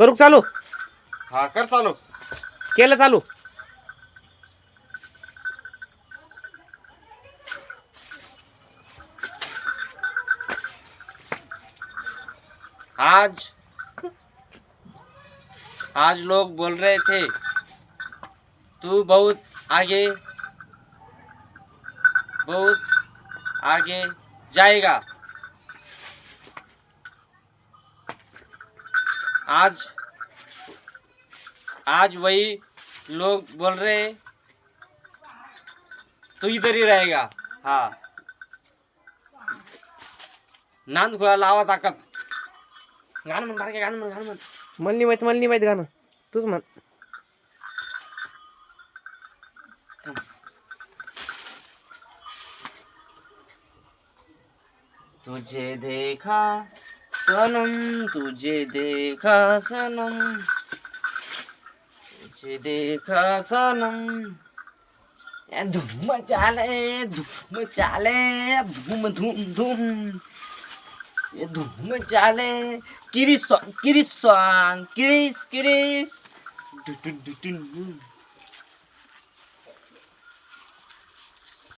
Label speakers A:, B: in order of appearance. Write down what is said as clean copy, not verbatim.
A: करू का चालू?
B: हा कर चालू.
A: केलं चालू.
B: आज आज लोग बोल रहे थे तू बहुत आगे जाएगा. आज आज वही लोग बोल रहे तू इधर ही रहेगा. हा नांद खुळा लावा ताकद. गाणं म्हण बारके, गाणं म्हण.
A: मला नाही माहित गाणं. तूच म्हण.
B: तुझे देखा सनम, तुझे देखा सनम, तुझे देखा सनम. धूम चाले, धूम चाले, धूम धूम धूम. ये धूम चाले. किरिस सॉन्ग, किरिस सॉन्ग, किरिस किरिस.